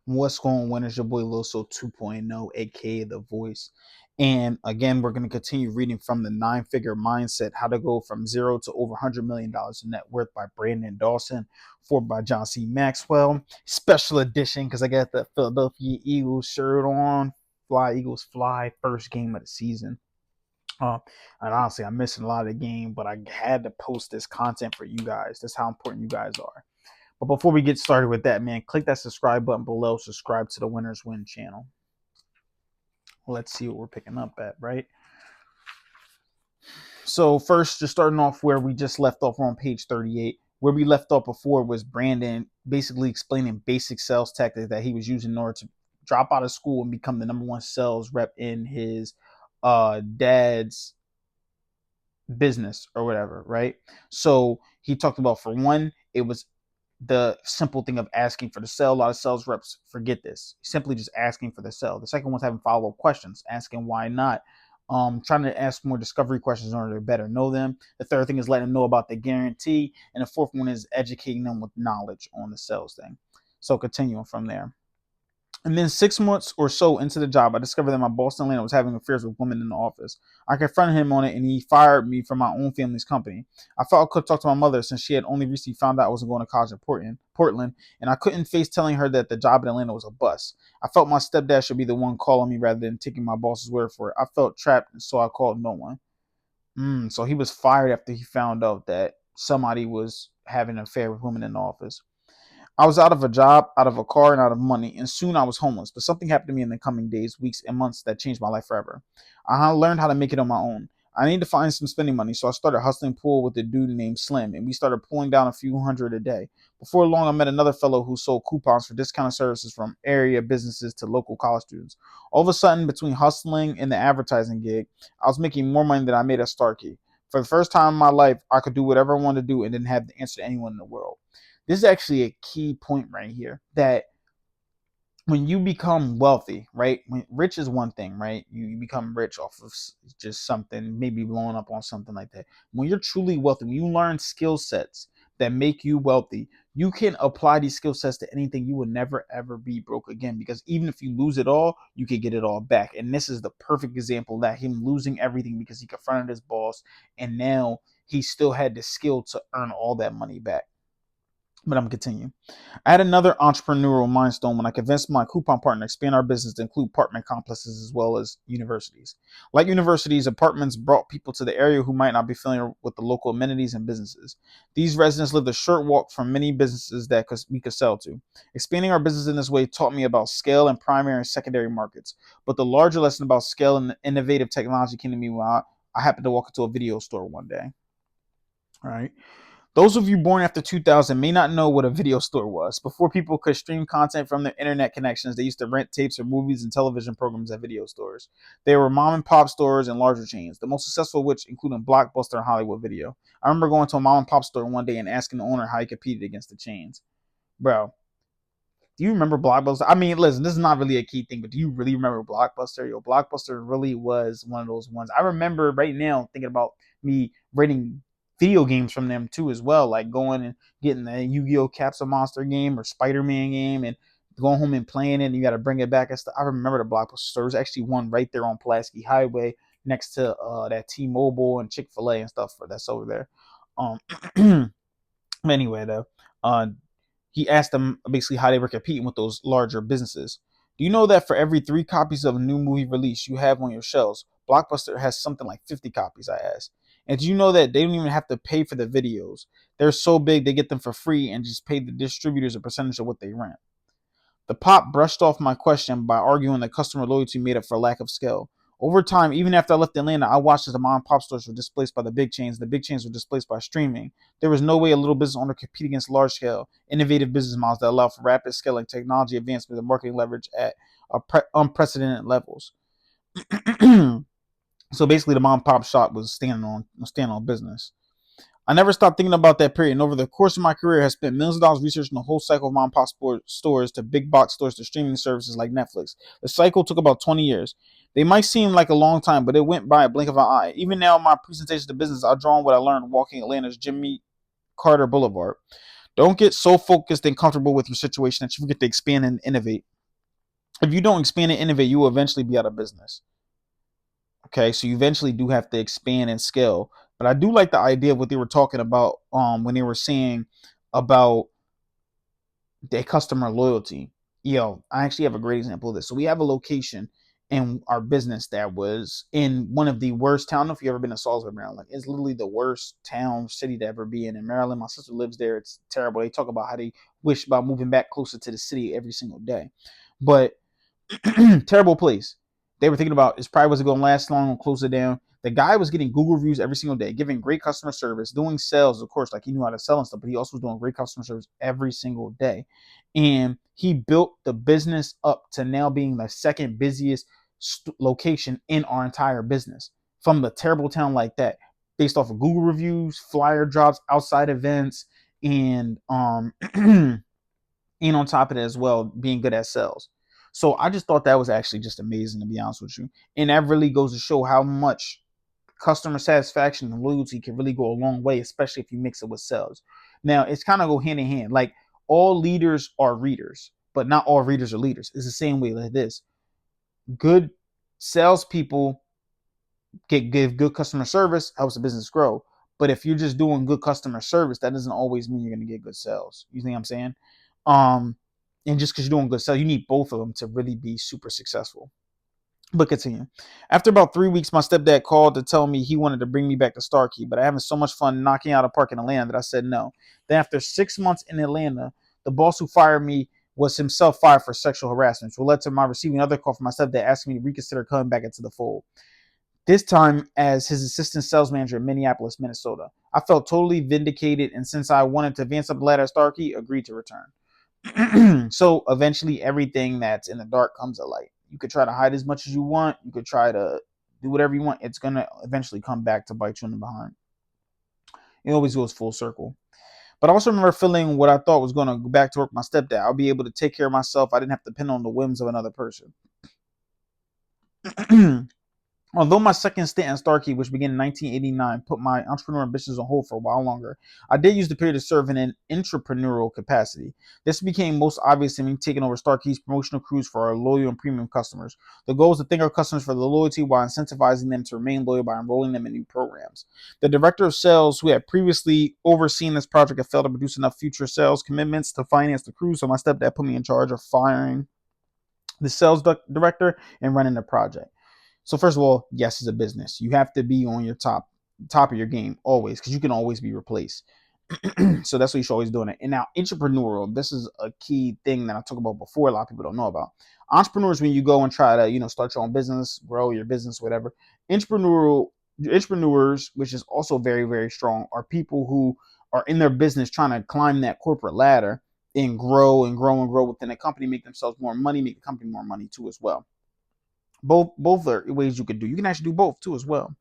What's going on, winners? Your boy Loso 2.0, aka The Voice. And again, we're going to continue reading from the Nine Figure Mindset, How to Go from Zero to Over $100 Million in Net Worth by Brandon Dawson, forward by John C. Maxwell. Special edition because I got the Philadelphia Eagles shirt on. Fly, Eagles, fly. First game of the season. And honestly, I'm missing a lot of the game, but I had to post this content for you guys. That's how important you guys are. But before we get started with that, man, click that subscribe button below. Subscribe to the Winners Win channel. Let's see what we're picking up at, right? So first, just starting off where we just left off on page 38. Where we left off before was Brandon basically explaining basic sales tactics that he was using in order to drop out of school and become the number one sales rep in his dad's business or whatever, right? So he talked about, for one, it was the simple thing of asking for the sale. A lot of sales reps forget this. Simply just asking for the sale. The second one's having follow-up questions, asking why not. Trying to ask more discovery questions in order to better know them. The third thing is letting them know about the guarantee. And the fourth one is educating them with knowledge on the sales thing. So continuing from there. And then 6 months or so into the job, I discovered that my boss in Atlanta was having affairs with women in the office. I confronted him on it, and he fired me from my own family's company. I felt I could talk to my mother since she had only recently found out I wasn't going to college in Portland, and I couldn't face telling her that the job in Atlanta was a bust. I felt my stepdad should be the one calling me rather than taking my boss's word for it. I felt trapped, and so I called no one. So he was fired after he found out that somebody was having an affair with women in the office. I was out of a job, out of a car, and out of money, and soon I was homeless. But something happened to me in the coming days, weeks, and months that changed my life forever. I learned how to make it on my own. I needed to find some spending money, so I started hustling pool with a dude named Slim, and we started pulling down a few hundred a day. Before long, I met another fellow who sold coupons for discounted services from area businesses to local college students. All of a sudden, between hustling and the advertising gig, I was making more money than I made at Starkey. For the first time in my life, I could do whatever I wanted to do and didn't have to answer to anyone in the world. This is actually a key point right here, that when you become wealthy, right? When rich is one thing, right? You become rich off of just something, maybe blowing up on something like that. When you're truly wealthy, when you learn skill sets that make you wealthy, you can apply these skill sets to anything. You will never ever be broke again, because even if you lose it all, you can get it all back. And this is the perfect example, that him losing everything because he confronted his boss, and now he still had the skill to earn all that money back. But I'm continuing. I had another entrepreneurial milestone when I convinced my coupon partner to expand our business to include apartment complexes as well as universities. Like universities, apartments brought people to the area who might not be familiar with the local amenities and businesses. These residents lived a short walk from many businesses that we could sell to. Expanding our business in this way taught me about scale in primary and secondary markets. But the larger lesson about scale and innovative technology came to me when I happened to walk into a video store one day. All right. Those of you born after 2000 may not know what a video store was. Before people could stream content from their internet connections, they used to rent tapes of movies and television programs at video stores. They were mom and pop stores and larger chains, the most successful of which including Blockbuster and Hollywood Video. I remember going to a mom and pop store one day and asking the owner how he competed against the chains. Bro, do you remember Blockbuster? I mean, listen, this is not really a key thing, but do you really remember Blockbuster? Yo, Blockbuster really was one of those ones. I remember right now thinking about me renting video games from them too as well, like going and getting the Yu-Gi-Oh! Capsule Monster game or Spider-Man game and going home and playing it, and you got to bring it back and stuff. I remember the Blockbuster store. There's actually one right there on Pulaski Highway next to that T-Mobile and Chick-fil-A and stuff that's over there. Anyway, though, he asked them basically how they were competing with those larger businesses. Do you know that for every 3 copies of a new movie release you have on your shelves, Blockbuster has something like 50 copies? I asked. And do you know that they don't even have to pay for the videos? They're so big they get them for free and just pay the distributors a percentage of what they rent. The pop brushed off my question by arguing that customer loyalty made up for lack of scale. Over time, even after I left Atlanta, I watched as the mom and pop stores were displaced by the big chains. The big chains were displaced by streaming. There was no way a little business owner could compete against large scale, innovative business models that allow for rapid scaling, technology advancement, and marketing leverage at unprecedented levels. So basically, the mom and pop shop was standing on business. I never stopped thinking about that period, and over the course of my career, I have spent millions of dollars researching the whole cycle of mom and pop stores to big box stores to streaming services like Netflix. The cycle took about 20 years. They might seem like a long time, but it went by a blink of an eye. Even now, in my presentation to business, I draw on what I learned walking Atlanta's Jimmy Carter Boulevard. Don't get so focused and comfortable with your situation that you forget to expand and innovate. If you don't expand and innovate, you will eventually be out of business. Okay, so you eventually do have to expand and scale. But I do like the idea of what they were talking about when they were saying about their customer loyalty. Yo, I actually have a great example of this. So we have a location in our business that was in one of the worst towns. If you ever been to Salisbury, Maryland, it's literally the worst town city to ever be in Maryland. My sister lives there. It's terrible. They talk about how they wish about moving back closer to the city every single day, but terrible place. They were thinking about this probably wasn't going to last long. We'll close it down. The guy was getting Google reviews every single day, giving great customer service, doing sales, of course, like he knew how to sell and stuff, but he also was doing great customer service every single day. And he built the business up to now being the second busiest location in our entire business from the terrible town like that, based off of Google reviews, flyer drops, outside events, and and on top of it as well, being good at sales. So I just thought that was actually just amazing, to be honest with you. And that really goes to show how much customer satisfaction and loyalty can really go a long way, especially if you mix it with sales. Now, it's kind of go hand in hand. Like all leaders are readers, but not all readers are leaders. It's the same way like this. Good salespeople give good customer service, helps the business grow. But if you're just doing good customer service, that doesn't always mean you're going to get good sales. You think what I'm saying? Um, and just because you're doing good sales, you need both of them to really be super successful. But continue. After about 3 weeks, my stepdad called to tell me he wanted to bring me back to Starkey, but I'm having so much fun knocking out a park in Atlanta that I said no. Then after 6 months in Atlanta, the boss who fired me was himself fired for sexual harassment, which led to my receiving another call from my stepdad asking me to reconsider coming back into the fold, this time as his assistant sales manager in Minneapolis, Minnesota. I felt totally vindicated, and since I wanted to advance up the ladder at Starkey, agreed to return. So eventually, everything that's in the dark comes to light. You could try to hide as much as you want. You could try to do whatever you want. It's going to eventually come back to bite you in the behind. It always goes full circle. But I also remember feeling what I thought was going to go back to work with my stepdad. I'll be able to take care of myself. I didn't have to depend on the whims of another person. Although my second stint at Starkey, which began in 1989, put my entrepreneurial ambitions on hold for a while longer, I did use the period to serve in an entrepreneurial capacity. This became most obvious in me taking over Starkey's promotional cruise for our loyal and premium customers. The goal is to thank our customers for the loyalty while incentivizing them to remain loyal by enrolling them in new programs. The director of sales, who had previously overseen this project, had failed to produce enough future sales commitments to finance the cruise, so my stepdad put me in charge of firing the sales director and running the project. So first of all, yes, it's a business. You have to be on your top of your game always, because you can always be replaced. So that's what you should always doing it. And now entrepreneurial, this is a key thing that I talked about before. A lot of people don't know about. Entrepreneurs, when you go and try to, start your own business, grow your business, whatever. Entrepreneurs, which is also very, very strong, are people who are in their business trying to climb that corporate ladder and grow and grow and grow within a company, make themselves more money, make the company more money too as well. Both are ways you could do. You can actually do both too as well.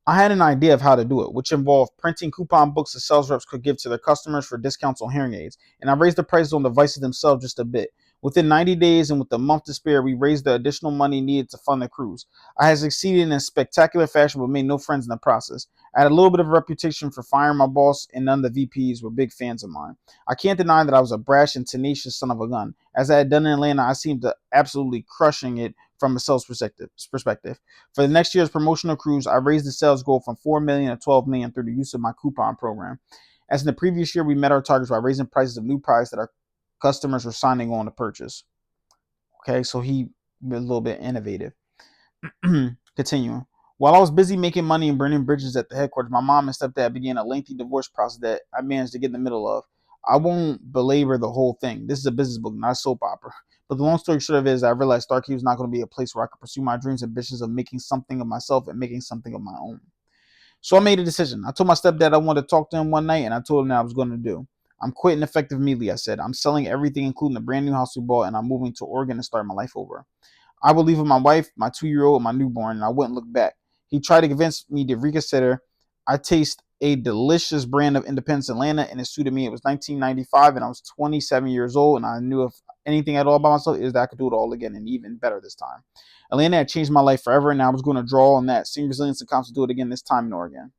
I had an idea of how to do it, which involved printing coupon books that sales reps could give to their customers for discounts on hearing aids, and I raised the prices on devices themselves just a bit. Within 90 days and with a month to spare, we raised the additional money needed to fund the cruise. I had succeeded in a spectacular fashion but made no friends in the process. I had a little bit of a reputation for firing my boss, and none of the VPs were big fans of mine. I can't deny that I was a brash and tenacious son of a gun. As I had done in Atlanta, I seemed to absolutely crushing it from a sales perspective. For the next year's promotional cruise, I raised the sales goal from $4 million to $12 million through the use of my coupon program. As in the previous year, we met our targets by raising prices of new products that our customers were signing on to purchase. Okay, so he was a little bit innovative. Continuing. While I was busy making money and burning bridges at the headquarters, my mom and stepdad began a lengthy divorce process that I managed to get in the middle of. I won't belabor the whole thing. This is a business book, not a soap opera. But the long story short of it is I realized Starkey was not going to be a place where I could pursue my dreams and ambitions of making something of myself and making something of my own. So I made a decision. I told my stepdad I wanted to talk to him one night, and I told him that I was going to do. I'm quitting effective immediately, I said. I'm selling everything, including the brand new house we bought, and I'm moving to Oregon to start my life over. I would leave with my wife, my 2-year-old, and my newborn, and I wouldn't look back. He tried to convince me to reconsider. I taste a delicious brand of Independence Atlanta, and it suited me. It was 1995, and I was 27 years old, and I knew if anything at all about myself is that I could do it all again, and even better this time. Atlanta had changed my life forever, and I was going to draw on that same resilience and confidence to do it again, this time in Oregon.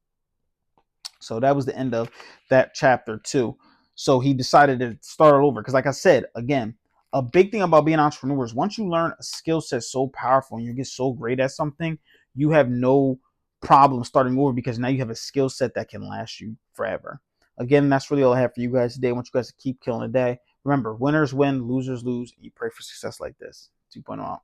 So that was the end of that chapter 2. So he decided to start it over because, like I said, again, a big thing about being an entrepreneur is once you learn a skill set so powerful and you get so great at something, you have no problem starting over because now you have a skill set that can last you forever. Again, that's really all I have for you guys today. I want you guys to keep killing the day. Remember, winners win, losers lose. And you pray for success like this. 2.0 out.